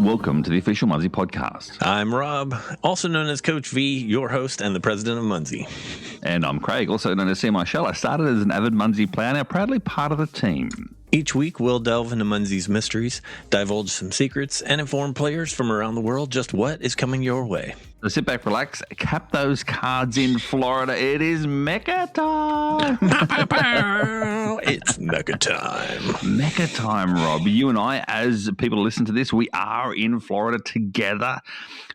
welcome to the official Munzee podcast. I'm Rob, also known as Coach V, your host and the president of Munzee. And I'm Craig, also known as CMI Shell. I started as an avid Munzee player, now proudly part of the team. Each week, we'll delve into Munzee's mysteries, divulge some secrets, and inform players from around the world just what is coming your way. So sit back, relax, cap those cards in Florida. It is Mecca time. It's Mecca time. Mecca time, Rob. You and I, as people listen to this, we are in Florida together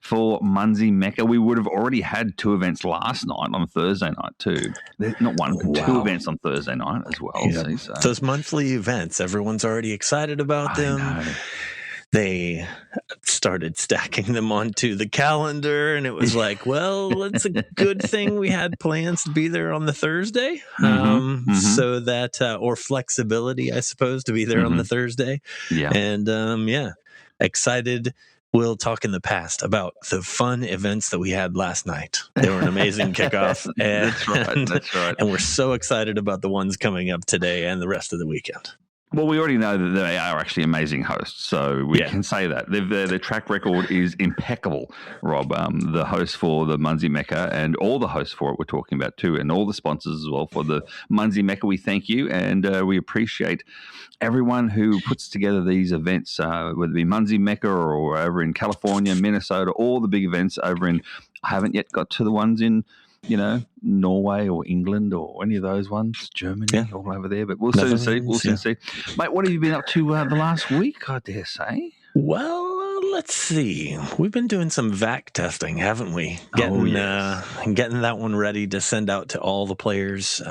for Munzee Mecca. We would have already had two events last night on Thursday night too. Not one, but two events on Thursday night as well. Yeah. See, so. Those monthly events, everyone's already excited about them. They started stacking them onto the calendar, and it was like, well, it's a good thing we had plans to be there on the Thursday, so that, or flexibility, I suppose, to be there on the Thursday. Yeah. And, excited. We'll talk in the past about the fun events that we had last night. They were an amazing kickoff. And, That's right. And we're so excited about the ones coming up today and the rest of the weekend. Well, we already know that they are actually amazing hosts, so we can say that. Their track record is impeccable, Rob. The host for the Munzee Mecca and all the hosts for it we're talking about too, and all the sponsors as well for the Munzee Mecca. We thank you, and we appreciate everyone who puts together these events, whether it be Munzee Mecca or over in California, Minnesota, all the big events over in, I haven't yet got to the ones in, Norway or England or any of those ones, Germany, all over there. But we'll soon see. We'll soon see. Mate, what have you been up to the last week, I dare say? Well, let's see. We've been doing some VAC testing, haven't we? Getting that one ready to send out to all the players.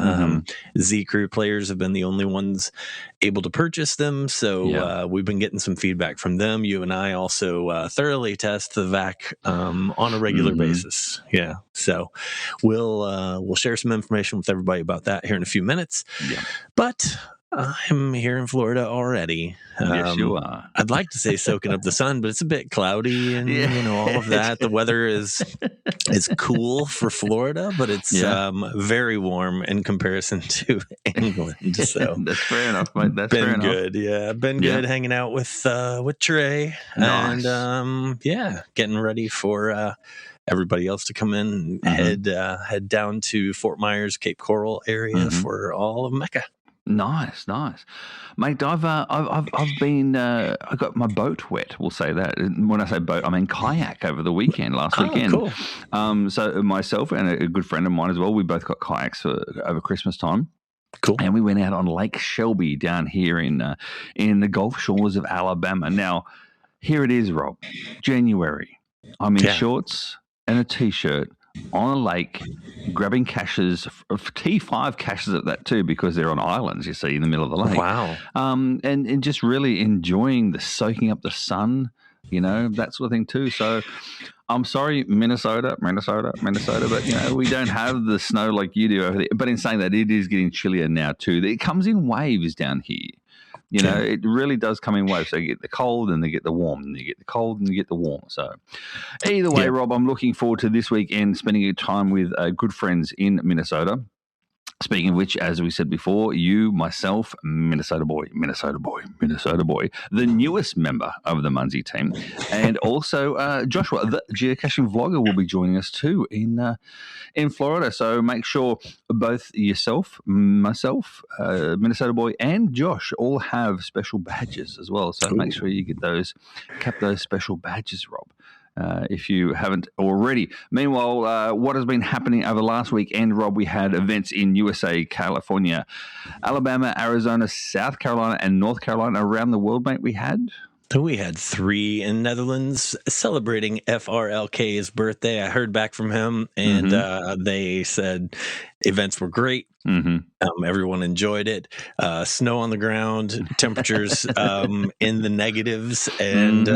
Z Crew players have been the only ones able to purchase them, so we've been getting some feedback from them. You and I also thoroughly test the VAC on a regular basis. Yeah, so we'll share some information with everybody about that here in a few minutes. Yeah. But I'm here in Florida already. Yes, you are. I'd like to say soaking up the sun, but it's a bit cloudy and all of that. The weather is cool for Florida, but it's very warm in comparison to England. So that's fair enough, mate. That's been fair enough. Good. Yeah, been good hanging out with Trey. Nice. And getting ready for everybody else to come in and head down to Fort Myers, Cape Coral area for all of Mecca. Nice, mate. I've been. I got my boat wet. We'll say that. And when I say boat, I mean kayak over the weekend. Last weekend. Cool. So myself and a good friend of mine as well. We both got kayaks over Christmas time. Cool. And we went out on Lake Shelby down here in the Gulf Shores of Alabama. Now, here it is, Rob. January. I'm in shorts and a t-shirt on a lake, grabbing caches, T5 caches at that too, because they're on islands, you see, in the middle of the lake. Wow. And just really enjoying soaking up the sun, that sort of thing too. So I'm sorry, Minnesota, but, we don't have the snow like you do over there. But in saying that, it is getting chillier now too. It comes in waves down here. It really does come in waves. So you get the cold and you get the warm, and you get the cold and you get the warm. So either way, Rob, I'm looking forward to this weekend spending time with good friends in Minnesota. Speaking of which, as we said before, you, myself, Minnesota boy, the newest member of the Munzee team, and also Joshua, the geocaching vlogger, will be joining us too in Florida. So make sure both yourself, myself, Minnesota boy, and Josh all have special badges as well. So make sure you cap those special badges, Rob. If you haven't already. Meanwhile, what has been happening over last weekend, Rob? We had events in USA, California, Alabama, Arizona, South Carolina, and North Carolina. Around the world, mate, we had 3 in Netherlands celebrating FRLK's birthday. I heard back from him, and they said events were great. Everyone enjoyed it. Snow on the ground, temperatures in the negatives, and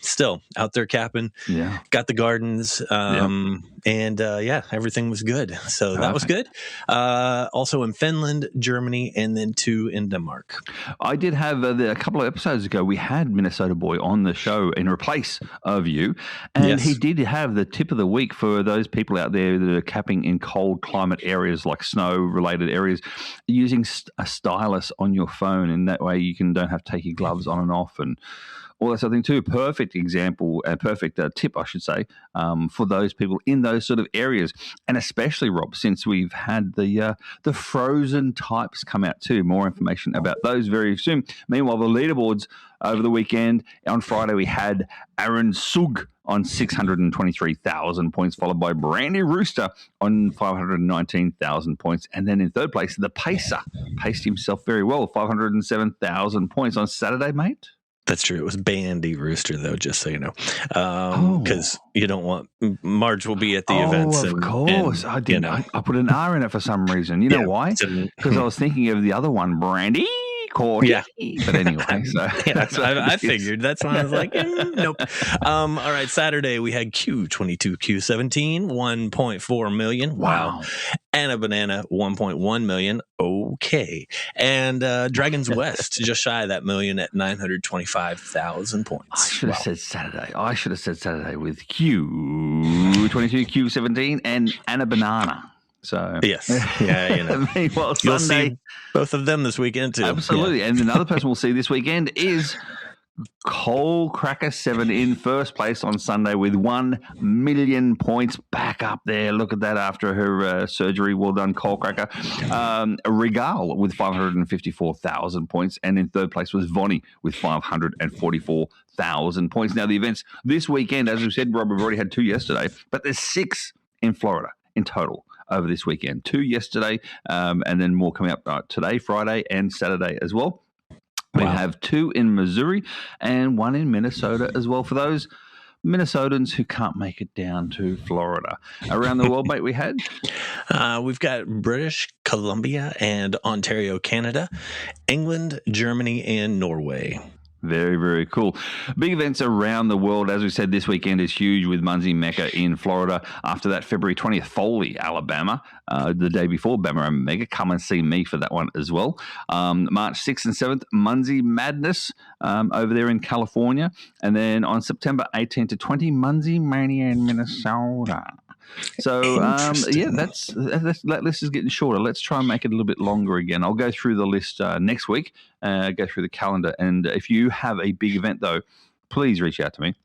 still out there capping. Yeah, got the gardens, and everything was good. So that was good. Also in Finland, Germany, and then 2 in Denmark. I did have a couple of episodes ago. We had Minnesota Boy on the show in replace of you, and he did have the tip of the week for those people out there that are capping in cold climate areas like snow-related areas, using a stylus on your phone, and that way you don't have to take your gloves on and off and all that sort of thing too. Perfect example, a perfect tip, I should say, for those people in those sort of areas, and especially Rob, since we've had the frozen types come out too. More information about those very soon. Meanwhile, the leaderboards over the weekend on Friday we had Aaron Sug on 623,000 points, followed by Brandy Rooster on 519,000 points. And then in third place, the Pacer paced himself very well, 507,000 points on Saturday, mate. That's true. It was Bandy Rooster, though, just so you know, because you don't want Marge will be at the events. Of course, I didn't. I put an R in it for some reason. You know why? Because I was thinking of the other one, Brandy. Yeah, but anyway, so I figured. That's why I was like, nope. All right, Saturday we had Q22, Q17, 1.4 million. Wow. Anna Banana, 1.1 million. Okay, and Dragons West just shy of that million at 925,000 points. I should have said Saturday. I should have said Saturday with Q22, Q17, and Anna Banana. So yes, yeah, Meanwhile, you'll Sunday, see both of them this weekend too. Absolutely, and another person we'll see this weekend is Cole Cracker 7 in first place on Sunday with 1 million points, back up there. Look at that after her surgery. Well done, Cole Cracker. Regal with 554,000 points, and in third place was Vonnie with 544,000 points. Now the events this weekend, as we said, Rob, we've already had 2 yesterday, but there's 6 in Florida in total over this weekend. 2 yesterday, and then more coming up today, Friday, and Saturday as well. We have 2 in Missouri and 1 in Minnesota as well for those Minnesotans who can't make it down to Florida. Around the world, mate, we've got British Columbia and Ontario, Canada, England, Germany, and Norway. Very, very cool. Big events around the world. As we said, this weekend is huge with Munzee Mecca in Florida. After that, February 20th, Foley, Alabama. The day before, Bama and Mega. Come and see me for that one as well. March 6th and 7th, Munzee Madness over there in California. And then on September 18th to 20, Munzee Mania in Minnesota. So, that list is getting shorter. Let's try and make it a little bit longer again. I'll go through the list next week, go through the calendar. And if you have a big event, though, please reach out to me.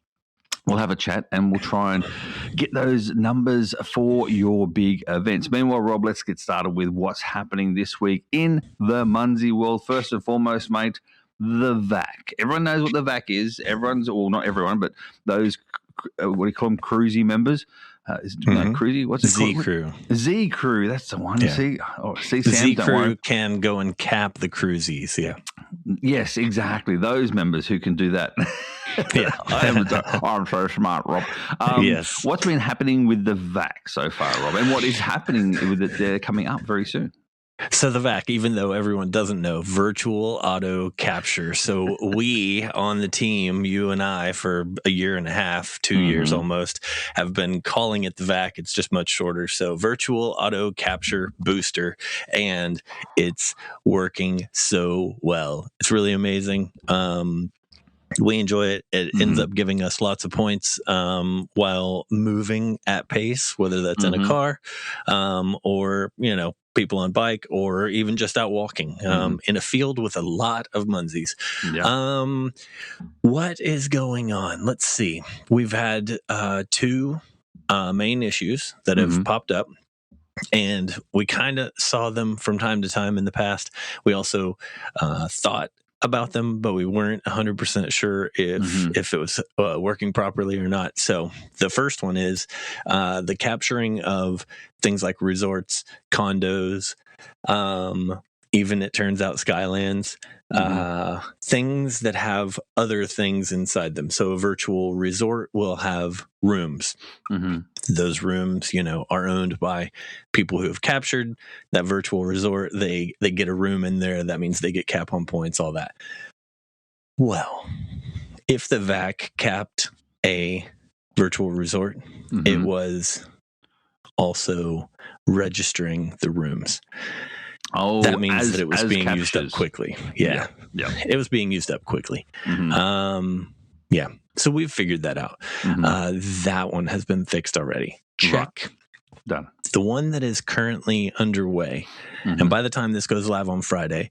We'll have a chat and we'll try and get those numbers for your big events. Meanwhile, Rob, let's get started with what's happening this week in the Munzee world. First and foremost, mate, the VAC. Everyone knows what the VAC is. Not everyone, but those, what do you call them, cruisy members. Cruisy? What's it Z called? Crew. Z Crew. That's the one. Yeah. See, Z Crew can go and cap the cruisies. Yeah. Yes, exactly. Those members who can do that. Yeah. I'm so smart, Rob. Yes. What's been happening with the VAC so far, Rob? And what is happening with it? They're coming up very soon. So the VAC, even though everyone doesn't know, virtual auto capture. So we on the team, you and I, for a year and a half, 2 years almost, have been calling it the VAC. It's just much shorter. So virtual auto capture booster, and it's working so well. It's really amazing. We enjoy it. It ends up giving us lots of points while moving at pace, whether that's in a car or, people on bike or even just out walking in a field with a lot of Munzees. Yeah. What is going on? Let's see. We've had 2 main issues that have popped up. And we kind of saw them from time to time in the past. We also thought about them, but we weren't 100% sure if it was working properly or not. So the first one is the capturing of things like resorts, condos, even it turns out Skylands, things that have other things inside them. So a virtual resort will have rooms. Those rooms, are owned by people who have captured that virtual resort. They get a room in there. That means they get cap on points, all that. Well, if the VAC capped a virtual resort, it was also registering the rooms. Oh, that means that it was being used up quickly. Yeah. It was being used up quickly. Yeah. So we've figured that out. That one has been fixed already. Check. Done. The one that is currently underway, and by the time this goes live on Friday,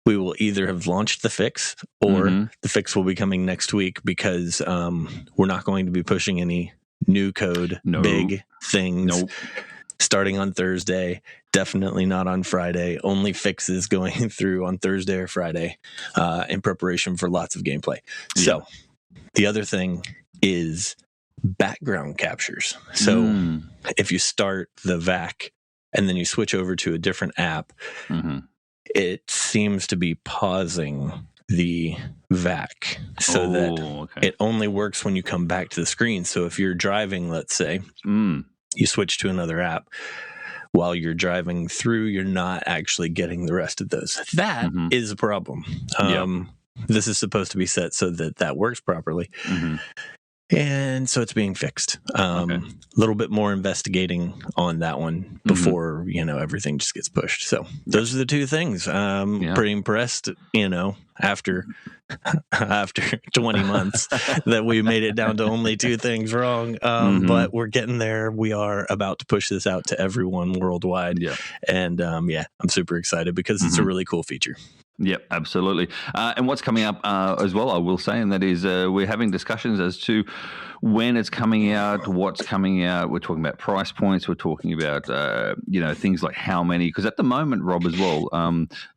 we will either have launched the fix or the fix will be coming next week, because we're not going to be pushing any new code, big things starting on Thursday. Definitely not on Friday. Only fixes going through on Thursday or Friday in preparation for lots of gameplay. Yeah. So the other thing is background captures. So if you start the VAC and then you switch over to a different app, it seems to be pausing the VAC so that it only works when you come back to the screen. So if you're driving, let's say, you switch to another app, while you're driving through, you're not actually getting the rest of those. That is a problem. This is supposed to be set so that that works properly. And so it's being fixed. A little bit more investigating on that one before, everything just gets pushed. So those are the two things. Pretty impressed, after 20 months that we made it down to only two things wrong. But we're getting there. We are about to push this out to everyone worldwide. And I'm super excited because it's a really cool feature. Yep, absolutely. And what's coming up as well, I will say, and that is we're having discussions as to when it's coming out, what's coming out. We're talking about price points. We're talking about, things like how many. Because at the moment, Rob, as well,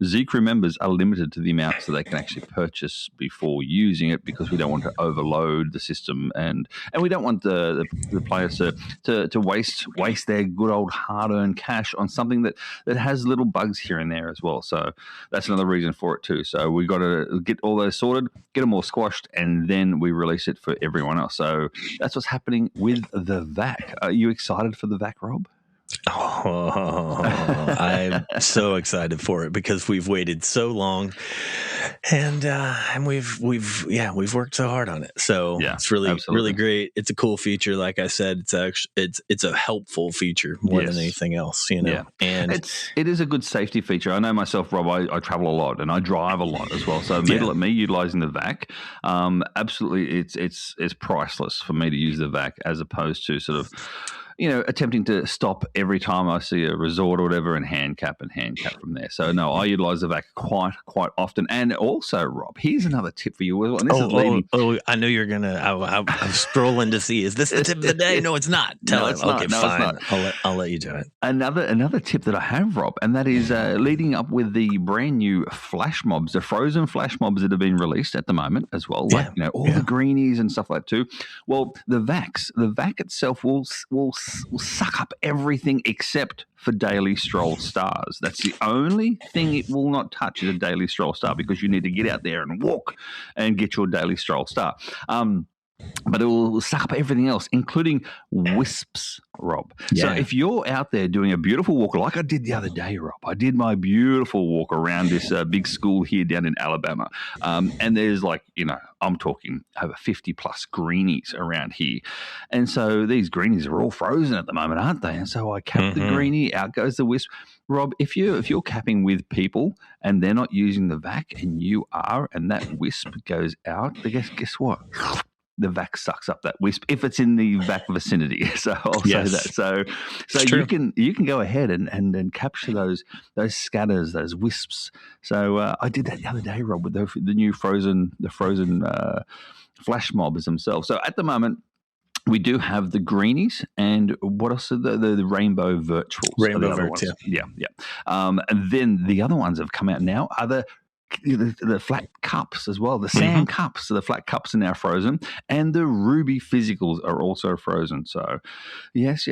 Z-Crew members are limited to the amounts that they can actually purchase before using it, because we don't want to overload the system. And we don't want the players to waste their good old hard-earned cash on something that has little bugs here and there as well. So that's another reason for it too. So we got to get all those sorted, get them all squashed, and then we release it for everyone else. So that's what's happening with the VAC. Are you excited for the VAC, Rob? I'm so excited for it because we've waited so long, and we've worked so hard on it. So it's really great. It's a cool feature. Like I said, it's a helpful feature more than anything else. And it is a good safety feature. I know myself, Rob. I travel a lot and I drive a lot as well. So me utilizing the VAC, absolutely, it's priceless for me to use the VAC as opposed to sort of, attempting to stop every time I see a resort or whatever and hand cap from there. So, no, I utilize the VAC quite often. And also, Rob, here's another tip for you. And this is leading. I knew you're going to. I'm scrolling to see. Is this the tip of the day? No, it's not. Tell it. Okay, fine. I'll let you do it. Another tip that I have, Rob, and that is leading up with the brand new flash mobs, the frozen flash mobs that have been released at the moment as well. Like, the greenies and stuff like that too. Well, the VAC itself will suck up everything except for daily stroll stars. That's the only thing it will not touch is a daily stroll star, because you need to get out there and walk and get your daily stroll star. But it will suck up everything else, including wisps, Rob. So if you're out there doing a beautiful walk, like I did the other day, Rob, I did my beautiful walk around this big school here down in Alabama. And there's I'm talking over 50 plus greenies around here. And so these greenies are all frozen at the moment, aren't they? And so I cap the greenie, out goes the wisp. Rob, if you're capping with people and they're not using the VAC and you are, and that wisp goes out, guess what? The VAC sucks up that wisp if it's in the VAC vicinity. So I'll say that. So you can go ahead and capture those scatters, those wisps. So I did that the other day, Rob, with the new frozen flash mobs themselves. So at the moment, we do have the greenies, and what else are the rainbow virtuals? Rainbow virtuals, yeah. And then the other ones that have come out now are the flat cups as well, the sand cups. So the flat cups are now frozen, and the ruby physicals are also frozen. So yes.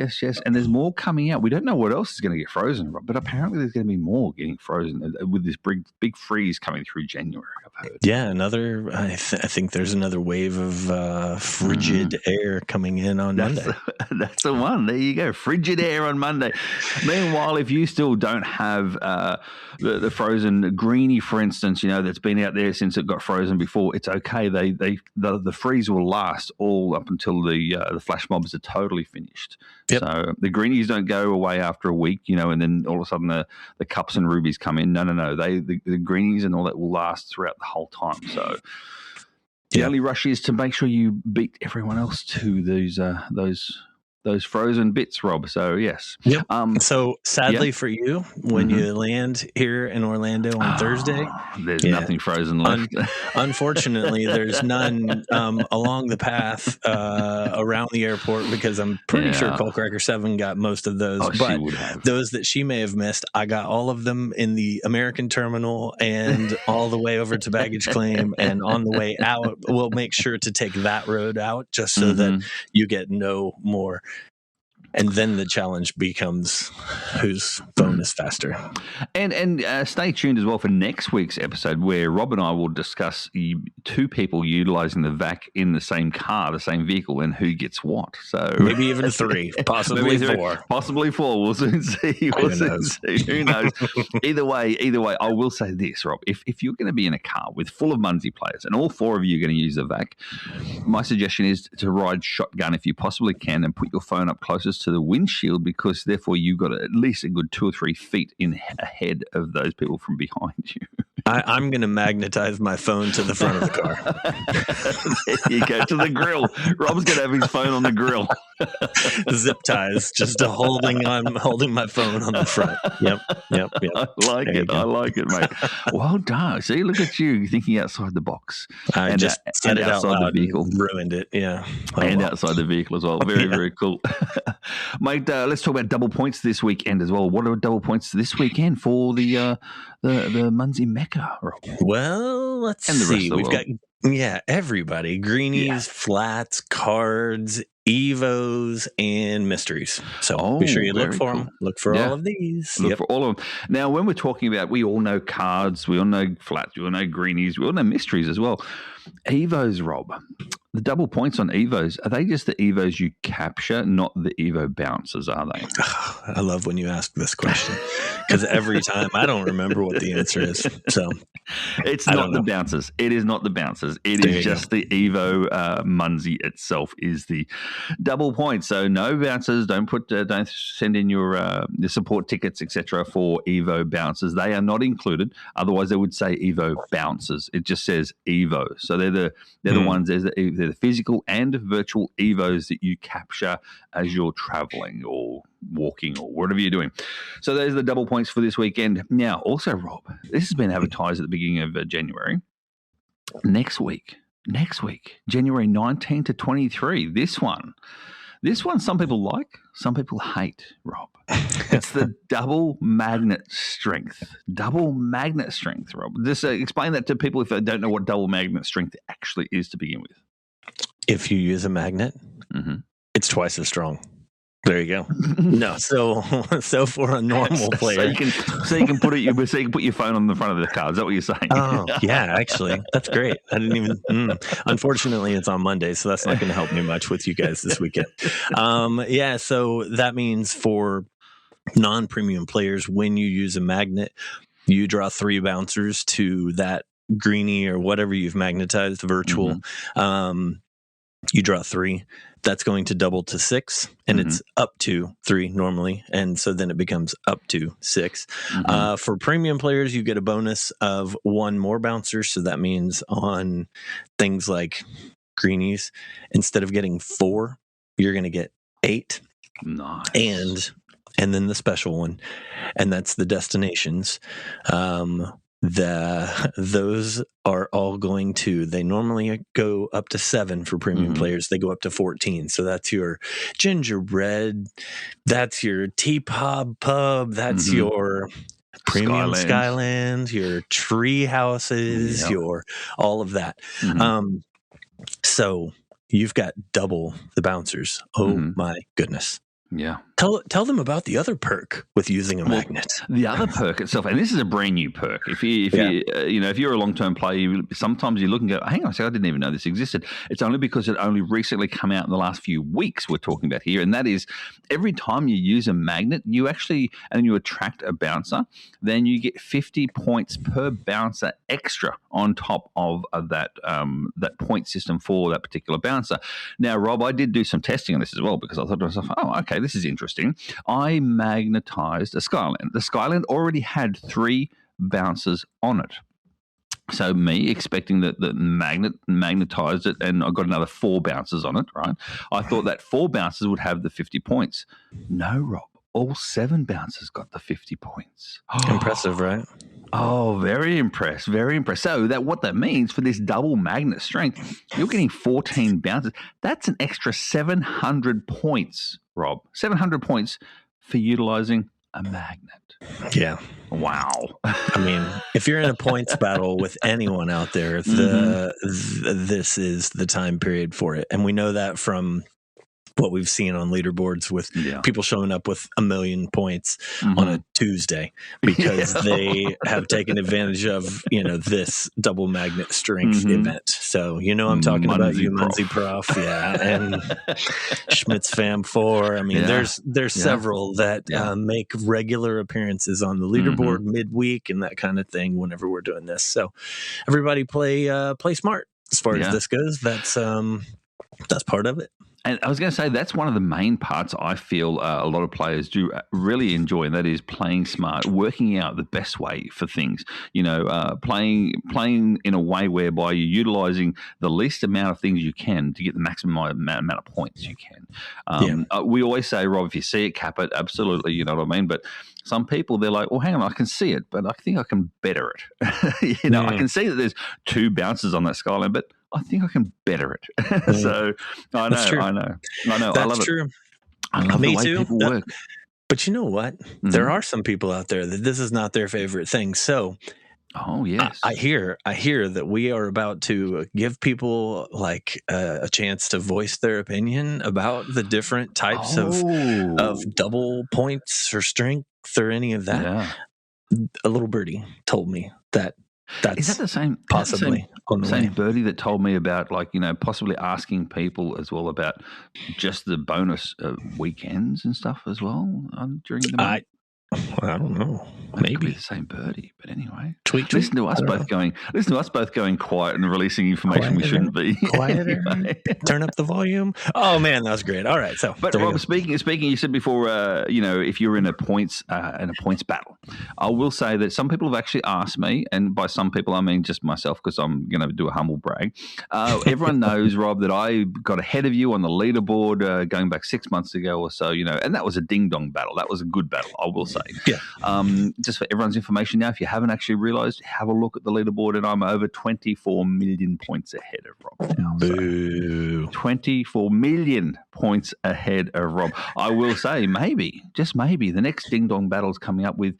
And there's more coming out. We don't know what else is going to get frozen, Rob, but apparently there's going to be more getting frozen with this big freeze coming through January, I've heard. Yeah, I think there's another wave of frigid air coming in on Monday. That's the one. There you go. Frigid air on Monday. Meanwhile, if you still don't have the frozen greenie, for instance, that's been out there since it got frozen before, it's okay. The freeze will last all up until the flash mobs are totally finished. Yep. So the greenies don't go away after a week, and then all of a sudden the cups and rubies come in. No. The greenies and all that will last throughout the whole time. So the only rush is to make sure you beat everyone else to those those frozen bits, Rob. So yes. Yep. So sadly for you, when you land here in Orlando on Thursday, there's nothing frozen left. Unfortunately, there's none along the path around the airport, because I'm pretty sure Coalcracker 7 got most of those. But those that she may have missed, I got all of them in the American terminal and all the way over to baggage claim. And on the way out, we'll make sure to take that road out just so that you get no more. And then the challenge becomes whose phone is faster. And stay tuned as well for next week's episode, where Rob and I will discuss two people utilizing the VAC in the same car, the same vehicle, and who gets what. So maybe even 3, possibly 4. Possibly 4. We'll soon see. Who knows? Either way, I will say this, Rob. If you're going to be in a car with full of Munzee players and all 4 of you are going to use the VAC, my suggestion is to ride shotgun if you possibly can, and put your phone up closest to the windshield, because therefore you've got at least a good 2 or 3 feet in ahead of those people from behind you. I'm going to magnetize my phone to the front of the car. There you go, to the grill. Rob's going to have his phone on the grill. Zip ties, just holding my phone on the front. Yep. I like it, mate. Well done. See, look at you thinking outside the box. I just said it out loud, the vehicle, ruined it. Yeah, outside the vehicle as well. Very, very cool, mate. Let's talk about double points this weekend as well. What are double points this weekend for the Munzee Mecca, Rob? Well, let's see. We've got everybody: greenies, flats, cards, Evos, and mysteries. So be sure you look for them. Look for all of these. Look for all of them. Now, when we're talking about, we all know cards, we all know flats, we all know greenies, we all know mysteries as well. Evos, Rob, the double points on Evos, are they just the Evos you capture, not the Evo bouncers, are they? I love when you ask this question, because every time I don't remember what the answer is. So it's not the bouncers. It is not the bouncers. It is just the Evo Munzee itself is the double point. So no bouncers. Don't send in your support tickets, etc. for Evo bouncers. They are not included. Otherwise, they would say Evo bouncers. It just says Evo. So they're the ones. They're the physical and virtual Evos that you capture as you're traveling or walking or whatever you're doing. So those are the double points for this weekend. Now, also, Rob, this has been advertised at the beginning of January. Next week, January 19 to 23. This one, some people like, some people hate, Rob. It's the double magnet strength. Double magnet strength, Rob. Just explain that to people if they don't know what double magnet strength actually is to begin with. If you use a magnet, it's twice as strong. There you go. No, so for a normal player, so you can put your phone on the front of the car. Is that what you're saying? Oh, yeah, actually, that's great. I didn't even. Unfortunately, it's on Monday, so that's not going to help me much with you guys this weekend. So that means for non-premium players, when you use a magnet, you draw 3 bouncers to that greenie or whatever you've magnetized virtual. You draw 3. That's going to double to 6, and it's up to 3 normally, and so then it becomes up to 6. For premium players, you get a bonus of 1 more bouncer, so that means on things like greenies, instead of getting 4, you're going to get 8. Nice. And then the special one, and that's the destinations. Those are all going to, they normally go up to 7 for premium players. They go up to 14. So that's your gingerbread, that's your teapot pub, that's your premium Skyland, your tree houses, your all of that. So you've got double the bouncers. Oh my goodness. Yeah. Tell them about the other perk with using a magnet. The other perk itself, and this is a brand new perk. If you're a long-term player, sometimes you look and go, hang on a second, I didn't even know this existed. It's only because it only recently come out in the last few weeks we're talking about here, and that is every time you use a magnet, you attract a bouncer, then you get 50 points per bouncer extra on top of that point system for that particular bouncer. Now, Rob, I did do some testing on this as well, because I thought to myself, oh, okay, this is interesting. I magnetized a Skyland. The Skyland already had 3 bouncers on it. So me expecting that the magnet magnetized it, and I got another 4 bounces on it, right? I thought that 4 bounces would have the 50 points. No, Rob. All 7 bouncers got the 50 points. Impressive, right? Oh, very impressed. Very impressed. So what that means for this double magnet strength, you're getting 14 bounces. That's an extra 700 points, Rob. 700 points for utilizing a magnet. Yeah. Wow. I mean, if you're in a points battle with anyone out there, this is the time period for it. And we know that from what we've seen on leaderboards with people showing up with 1 million points on a Tuesday because they have taken advantage of, this double magnet strength event. So, I'm talking about you, Munzee Prof. Yeah. And Schmitz Fam 4. I mean, there's several that make regular appearances on the leaderboard midweek and that kind of thing whenever we're doing this. So everybody play smart as far as this goes. That's part of it. And I was going to say that's one of the main parts I feel a lot of players do really enjoy, and that is playing smart, working out the best way for things. Playing in a way whereby you're utilizing the least amount of things you can to get the maximum amount of points you can. We always say, Rob, if you see it, cap it. Absolutely, you know what I mean? But some people, they're like, well, hang on, I can see it, but I think I can better it. I can see that there's 2 bounces on that skyline, but I think I can better it. So I know. That's I love true. it. I love the way people work. But you know what? There are some people out there that this is not their favorite thing. So yes, I hear that we are about to give people like a chance to voice their opinion about the different types of double points or strength or any of that. Yeah. A little birdie told me that. Is that the same? Possibly the same birdie that told me about possibly asking people as well about just the bonus weekends and stuff as well during the month? I don't know. Maybe the same birdie, but anyway. Tweet. Listen to us both going quiet and releasing information we shouldn't be. Quieter. Anyway. Turn up the volume. Oh man, that was great. All right, so. But Rob, speaking, you said before, if you're in a points battle, I will say that some people have actually asked me, and by some people I mean just myself because I'm going to do a humble brag. Everyone knows, Rob, that I got ahead of you on the leaderboard going back 6 months ago or so. And that was a ding dong battle. That was a good battle, I will say. Yeah. Just for everyone's information now, if you haven't actually realized, have a look at the leaderboard, and I'm over 24 million points ahead of Rob now. Boo. So 24 million points ahead of Rob. I will say, maybe, just maybe, the next ding dong battle is coming up with,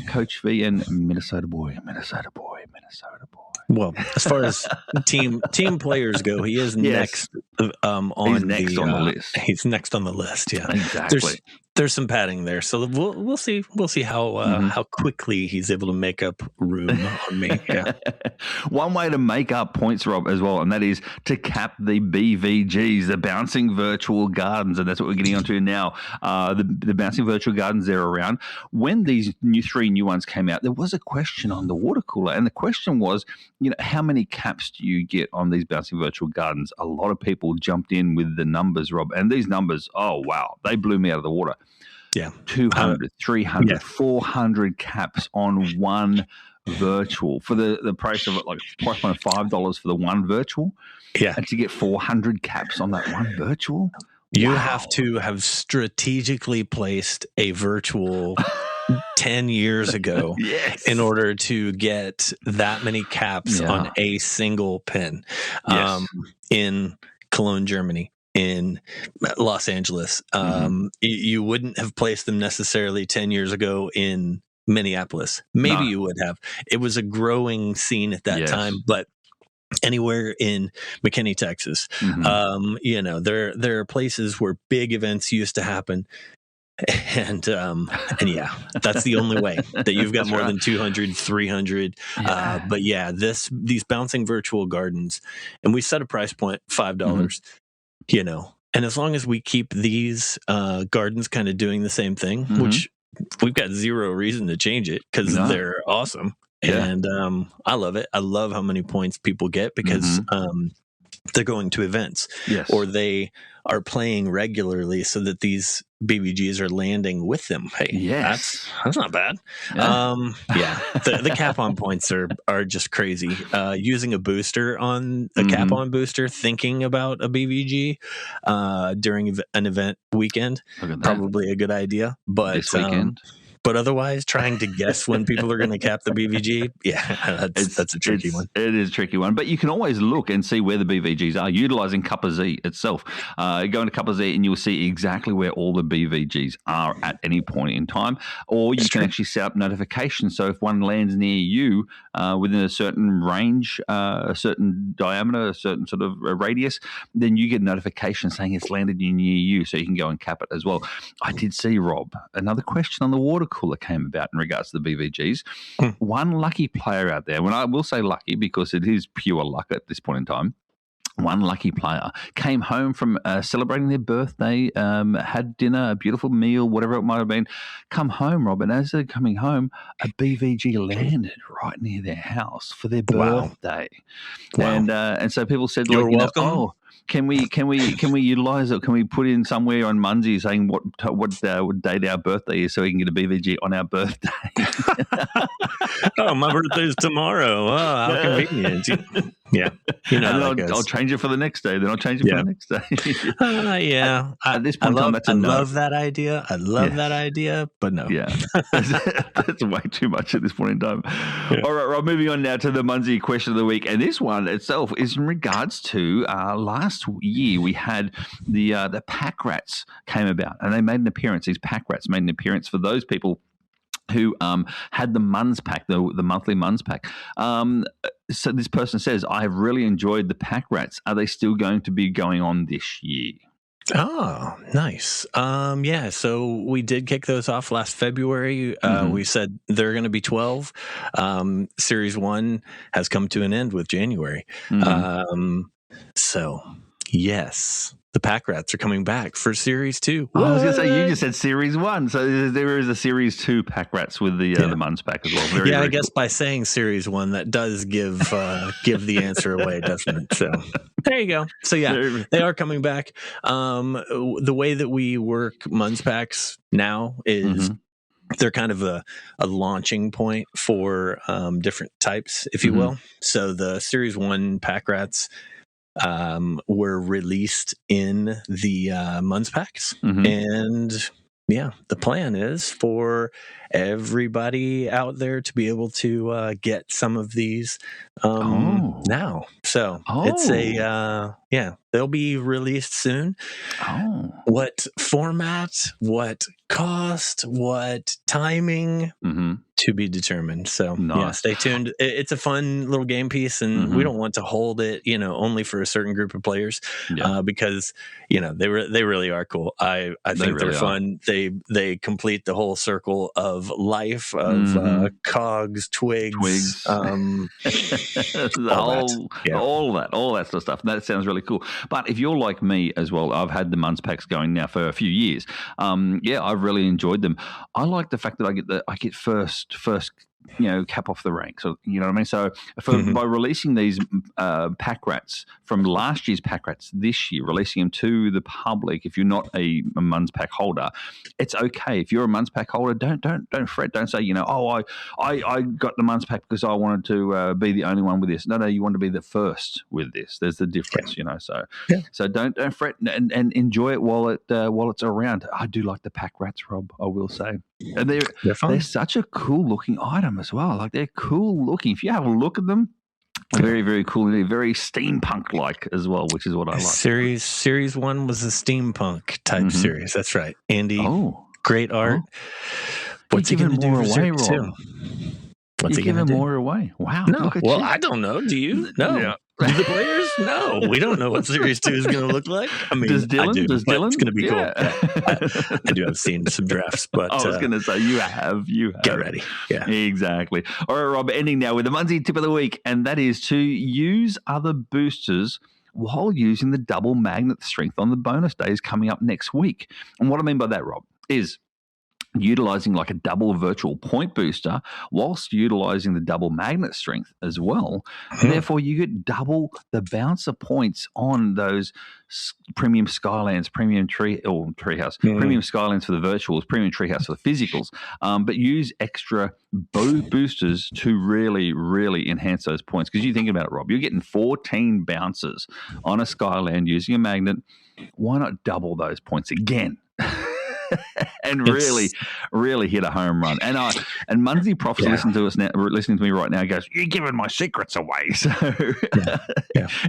Coach V and Minnesota boy. Well, as far as team players go, he is next on he's next on the list. He's next on the list. Yeah, exactly. There's some padding there, so we'll see how quickly he's able to make up room on me. Yeah. One way to make up points, Rob, as well, and that is to cap the BVGs, the bouncing virtual gardens, and that's what we're getting onto now. The bouncing virtual gardens, they're around. When these 3 new ones came out, there was a question on the water cooler, and the question was, how many caps do you get on these bouncing virtual gardens? A lot of people jumped in with the numbers, Rob, and these numbers, oh wow, they blew me out of the water. Yeah. 200, 300, 400 caps on one virtual for the price of price point of $5 for the one virtual. Yeah. And to get 400 caps on that one virtual. You have to have strategically placed a virtual 10 years ago in order to get that many caps on a single pin in Cologne, Germany. In Los Angeles. You wouldn't have placed them necessarily 10 years ago in Minneapolis. Maybe you would have. It was a growing scene at that time, but anywhere in McKinney, Texas, there are places where big events used to happen. And yeah, that's the only way that you've got more than 200, 300. But yeah, these bouncing virtual gardens, and we set a price point, $5. And as long as we keep these gardens kind of doing the same thing, which we've got zero reason to change it because they're awesome. And I love it. I love how many points people get because they're going to events, Yes. or they are playing regularly so that these BVGs are landing with them. Hey, Yes. that's not bad. Yeah. The cap on points are just crazy. Using a booster on a cap on booster, thinking about a BVG during an event weekend, probably a good idea. But this weekend. But otherwise, trying to guess when people are going to cap the BVG, that's a tricky one. It is a tricky one, but you can always look and see where the BVGs are, utilizing Cuppa Z itself. Go into Cuppa Z and you'll see exactly where all the BVGs are at any point in time, or you can actually set up notifications. So if one lands near you within a certain range, a certain diameter, a certain sort of radius, then you get a notification saying it's landed near you, so you can go and cap it as well. I did see, Rob, another question on the water cooler came about in regards to the BVGs. One lucky player out there, and I will say lucky because it is pure luck at this point in time, one lucky player came home from celebrating their birthday, had dinner, a beautiful meal, whatever it might have been, come home, Rob, and as they're coming home, a BVG landed right near their house for their birthday. Wow. And so people said, You're welcome. Can we utilize it? Can we put in somewhere on Munzee saying what date our birthday is so we can get a BVG on our birthday? Oh, my birthday's tomorrow. Oh, how convenient. Yeah. I'll change it for the next day. Then I'll change it for the next day. At this point in time, that's a no. I love that idea. That idea, but no. Yeah. That's way too much at this point in time. Yeah. All right, Rob, moving on now to the Munzee question of the week. And this one itself is in regards to last year we had the pack rats came about and they made an appearance. These pack rats made an appearance for those people who had the Munzee pack, the monthly Munzee pack. So this person says, I have really enjoyed the pack rats. Are they still going to be going on this year? Oh, nice. So we did kick those off last February. We said they're going to be 12. Series 1 has come to an end with January. So, yes. The pack rats are coming back for Series 2. I was going to say, you just said Series 1. So there is a Series 2 pack rats with the Munzee pack as well. Very I guess by saying Series 1, that does give the answer away, doesn't it? So there you go. So they are coming back. The way that we work Munzee packs now is they're kind of a launching point for different types, if you will. So the Series 1 pack rats were released in the Munzee packs. And the plan is for everybody out there to be able to get some of these now. So it's they'll be released soon. What format, what cost, what timing, to be determined. So stay tuned. It's a fun little game piece, and we don't want to hold it, only for a certain group of players, because they really are cool. I think they're fun. They complete the whole circle of life of cogs, twigs. all that sort of stuff. That sounds really cool. But if you're like me as well, I've had the Munzee packs going now for a few years. I've really enjoyed them. I like the fact that I get first cap off the rank. So you know what I mean. So by releasing these pack rats from last year's pack rats this year, releasing them to the public, if you're not a Munzee pack holder, it's okay. If you're a Munzee pack holder, don't fret. Don't say I got the Munzee pack because I wanted to be the only one with this. No, you want to be the first with this. There's the difference, So don't fret and enjoy it while it's around. I do like the pack rats, Rob. I will say, and they're such a cool looking item as well. Like they're cool looking. If you have a look at them, very, very cool. They're very steampunk like as well, which is what I like. Series 1 was a steampunk type series. That's right. Andy, great art. What's he going to do for Series 2? What's he going to do? More away? Wow. No. Well, I don't know. Do you? No. Yeah. Do the players? No, we don't know what Series 2 is going to look like. I mean, does Dylan? It's going to be cool. I do have seen some drafts, but I was going to say you have. Get ready. Yeah, exactly. All right, Rob. Ending now with the Munzee tip of the week, and that is to use other boosters while using the double magnet strength on the bonus days coming up next week. And what I mean by that, Rob, is utilizing like a double virtual point booster whilst utilizing the double magnet strength as well. And therefore, you get double the bouncer points on those premium Skylands, premium treehouse, premium Skylands for the virtuals, premium treehouse for the physicals. But use extra boosters to really, really enhance those points. Because you think about it, Rob, you're getting 14 bouncers on a Skyland using a magnet. Why not double those points again? And really hit a home run. And Munzee Prof listening to me right now, goes, "You're giving my secrets away." So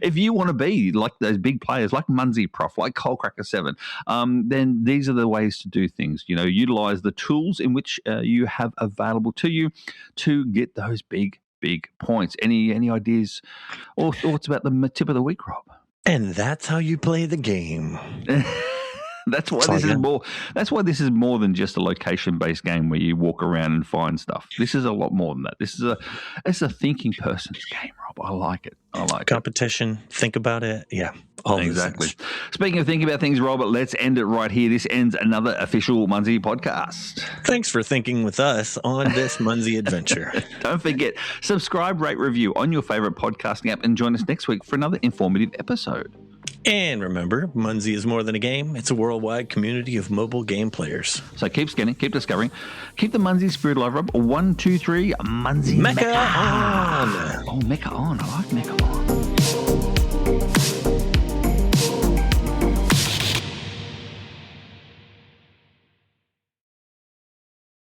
if you want to be like those big players, like Munzee Prof, like Colecracker7, then these are the ways to do things. Utilize the tools in which you have available to you to get those big points. Any ideas or thoughts about the tip of the week, Rob? And that's how you play the game. That's why this is more. That's why this is more than just a location-based game where you walk around and find stuff. This is a lot more than that. It's a thinking person's game, Rob. I like it. Competition. Think about it. Yeah. Exactly. Speaking of thinking about things, Robert, let's end it right here. This ends another official Munzee podcast. Thanks for thinking with us on this Munzee adventure. Don't forget, subscribe, rate, review on your favorite podcasting app, and join us next week for another informative episode. And remember, Munzee is more than a game. It's a worldwide community of mobile game players. So keep scanning, keep discovering, keep the Munzee spirit alive, Rob. 1, 2, 3, Munzee Mecca on. Oh, Mecca on. I like Mecca on.